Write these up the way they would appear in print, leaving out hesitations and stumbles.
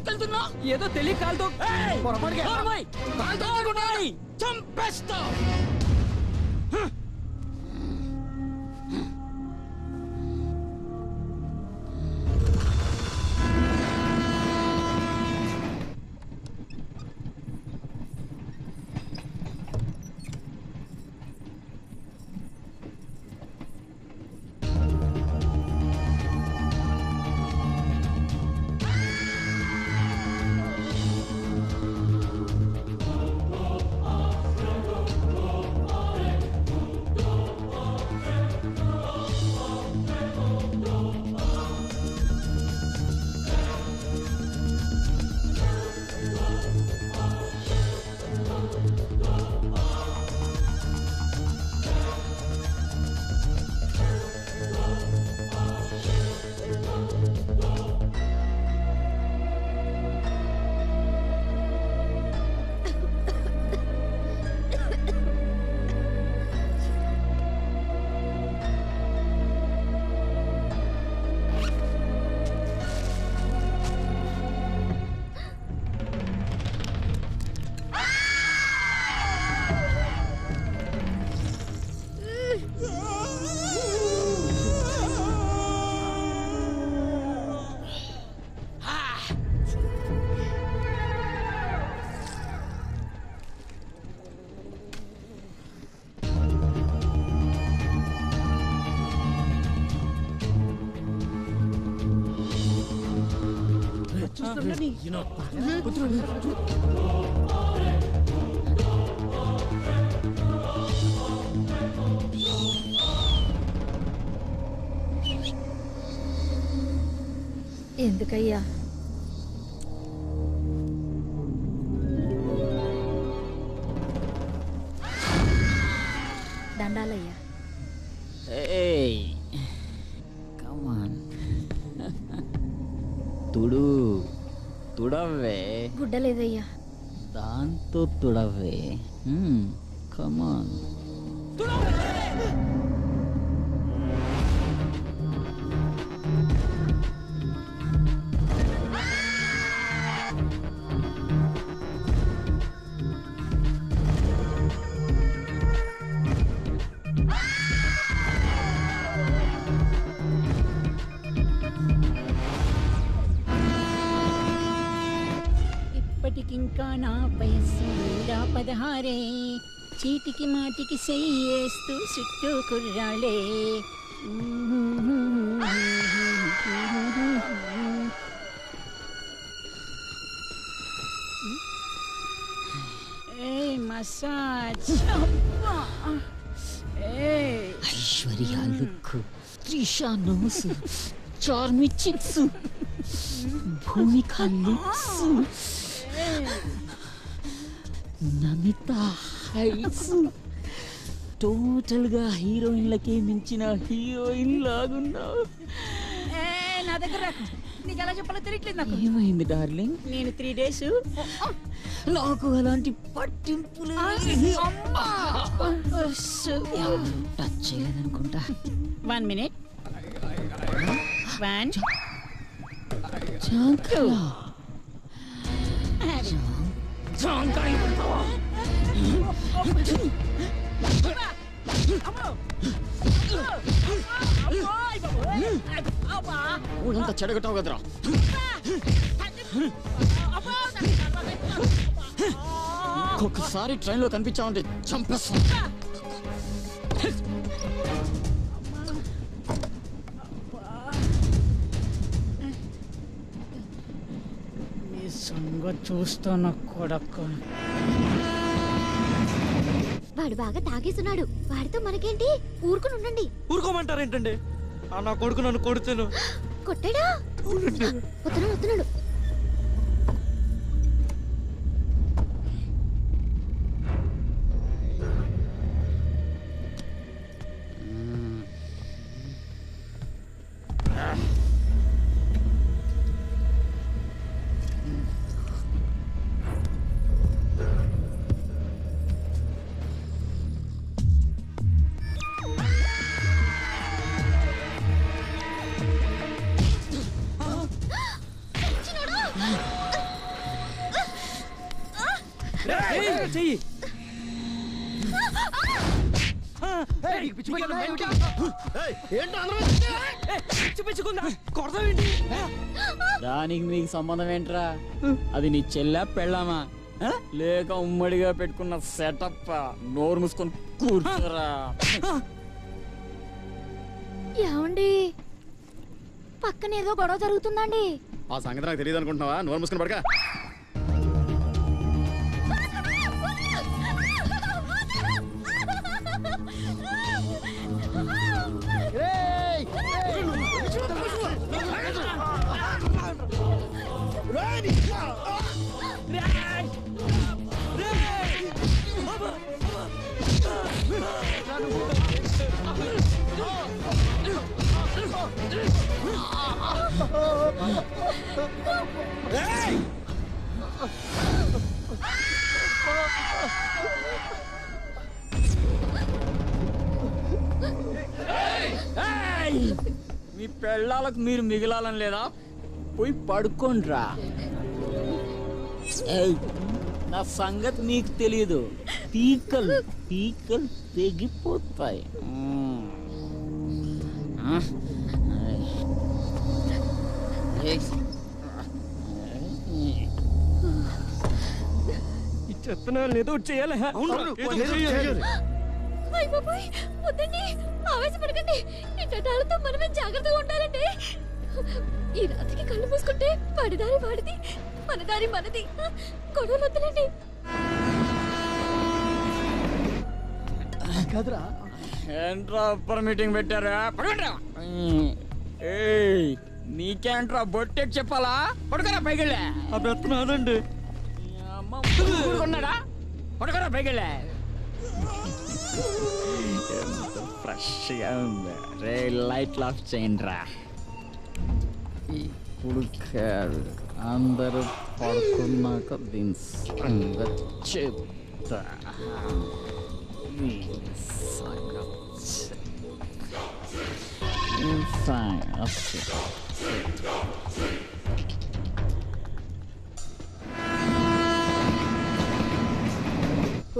ఎక్కడున్నా ఏదో తెలియ కాలుతో చంపేస్తా. ఎందుకయ్యా? దండాలయ్యా. తుడవే. గుడ్డలేదయ్యా. దాంతో తుడవే. కమాన్. ఇప్పటికింకా నా వయస్సు 16 చీటికి మాటికి చెయ్యేస్తూ చుట్టూ కుర్రాళ్ళే. Massage. Aishwarya look, Trisha nose, Charmi cheeks, Bhumika lips, Namitha heights. Total గా హీరోయిన్లకే మించిన హీరోయిన్ లాగున్నావు. నా దగ్గర నీకు ఎలా చెప్పాలో తెలియట్లేదు నాకు. ఏమైంది డార్లింగ్? నేను 3 days నాకు అలాంటి పట్టింపులు టచ్ చేయలేదనుకుంటా. 1 minute. 1 ఊరంతా చెడగొట్టావు కదరా. ఒక్కసారి ట్రైన్లో కనిపించావంటే చంపేస్తా. నీ సంగతి చూస్తున్న కొడక్క. వాడు బాగా తాగేస్తున్నాడు. వాడితో మనకేంటి? ఊరుకుని ఉండండి. ఊరుకోమంటారేంటండి? నా కొడుకు నన్ను కొడుతాను. కొట్టాడా? వస్తున్నాడు. చెయ్యి పిచ్చి పిచ్చుకుందా కొడతావేంటి దానికి నీకు సంబంధం ఏంట్రా? అది నీ చెల్లె పెళ్ళామా లేక ఉమ్మడిగా పెట్టుకున్న సెటప్? నోరు మూసుకొని కూర్చోరా. ఏమండి పక్కన ఏదో గొడవ జరుగుతుందండి. ఆ సంగతి నాకు తెలియదు అనుకుంటున్నావా? నోరు మూసుకొని పడక. మీ పెళ్ళాలకు మీరు మిగిలాలని లేదా? పోయి పడుకోండ్రా. నా సంగతి నీకు తెలియదు. పీకలు పీకలు తెగిపోతాయి. ఈ చెత్తనాలు ఏదో చేయాలి వద్దండి, ఆవేశపడకండి. ఈ చట్టాలతో మనమే జాగ్రత్తగా ఉండాలండి. ఈ రాత్రికి కళ్ళు మూసుకుంటే వాడిదారి వాడిది, మన దారి మనది. గొడవలు వద్దులండి. ఏంట్రా అప్పర్ మీటింగ్ పెట్టారా? పడుకుంటా. నీకేంట్రా బొట్టెకి చెప్పాలా? పడుకోరా పైకెళ్ళా. అబ్బెత్తనాదండి ఉన్నాడా? పడుకోరా పైకెళ్ళా. ఫ్రెష్గా ఉంది రే. లైట్లు ఆఫ్ చేయండి రా. ఇప్పుడు కాదు, అందరూ పడుకున్నాక దీని సంగతి చెప్తా.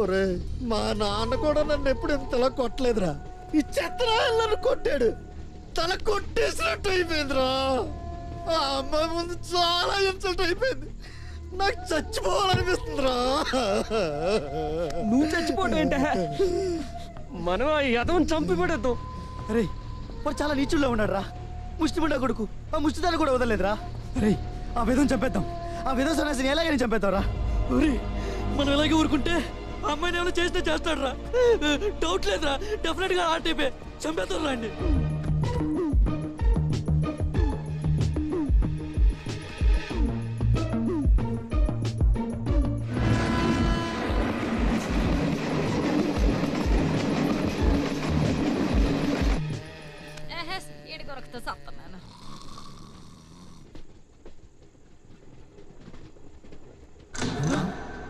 ఒరే మా నాన్న కూడా నన్ను ఎప్పుడు ఇంతలా కొట్టలేదురా. ఈ చెత్తరా నన్ను కొట్టాడు. తల కొట్టేసినట్టు అయిపోయిందిరా. ఆ అమ్మాయి ముందు చాలా ఇన్సల్ట్ అయిపోయింది. నాకు చచ్చిపోవాలనిపిస్తుందిరా. నువ్వు చచ్చిపోవడం ఏంటే? మనం ఆ యథం చంపి పడేద్దాం. అరే వాడు చాలా నీచుల్లో ఉన్నాడు రా. ముష్టిముండ కొడుకు ఆ ముష్టిదాన్ని కూడా వదలలేదురా. అరే ఆ విధం చంపేద్దాం. ఆ విధం సన్యాసిని ఎలాగైనా చంపేద్దాంరా. మనం ఎలాగే ఊరుకుంటే అమ్మాయిని ఏమైనా చేస్తే చేస్తాడు రా. డౌట్ లేదురా, డెఫినెట్ గా ఆ టైపే. చంపేద్దాం రండి. ఏడు కొరకుతో సత్తన్నాను.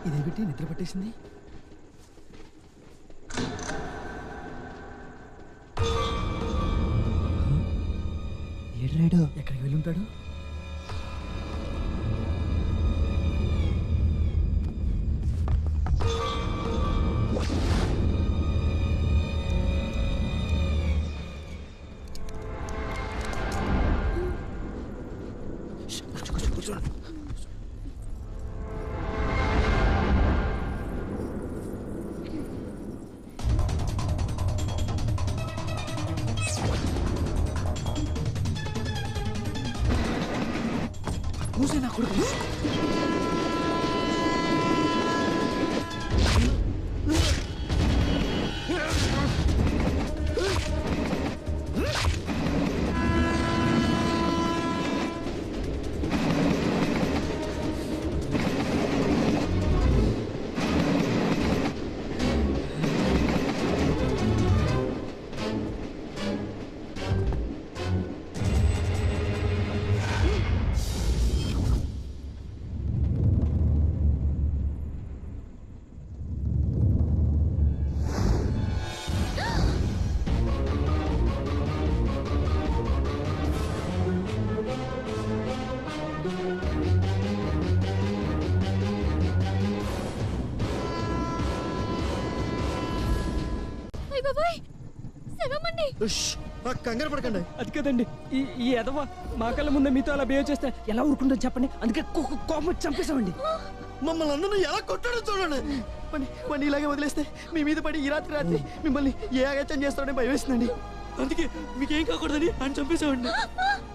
ఇదేమిటి నిద్ర పట్టేసింది? ఏడ్రాడు ఎక్కడికి వెళ్ళి ఉంటాడు? మూసే నా కొడుకు. అయ్య బాబాయ్ శవమండి. ఉష్, కంగారు పడకండి. అది కదండి ఈ ఎదవ మా కళ్ళ ముందే మీతో అలా బిహేవ్ చేస్తే ఎలా ఊరుకుంటుందో చెప్పండి. అందుకే కోపం వచ్చి చంపేశామండి. మమ్మల్ని అందరినీ ఎలా కొట్టాడో చూడండి. వాడిని ఇలాగే వదిలేస్తే మీ మీద పడి ఈ రాత్రి మిమ్మల్ని ఏ అగత్యం చేస్తాడని భయం వేస్తుందండి. అందుకే మీకేం కాకూడదని అని చంపేశామండి.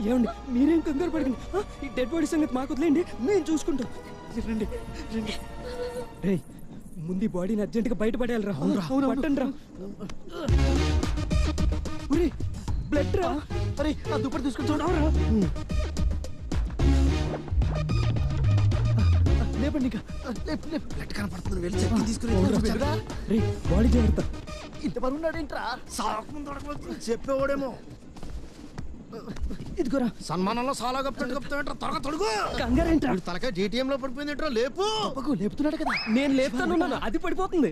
ఏమండి మీరేం కంగారు పడకండి. ఈ డెడ్ బాడీ సంగతి మాకు వదిలేండి, మేము చూసుకుంటాం. రండి రండి. రేయ్ ముందు ఈ బాడీని అర్జెంటుగా బయటపడేయాలి రా. పట్టండి రా. బ్లడ్ రా. అరే ఆ దుప్పటి తీసుకొని చూడవరా. లేపండి ఇంకా. బ్లడ్ కనపడుతుంది. వెళ్ళి చెక్ తీసుకుని రే బాడీ జాగ్రత్త. ఇంతవరకు ఉన్నాడేంట్రా? సాకు ముందు చెప్పేవాడేమో. ఇదిగోరా సన్మానంలో సాలా కప్పుతావేంట్రా? త్వరగా తొడుగు. కంగారేంట్రా? తలకాయ జీటీఎం లో పడిపోయిందేంట్రా? లేపు. లేపుతున్నాడు కదా. నేను లేపుతాను, అది పడిపోతుంది.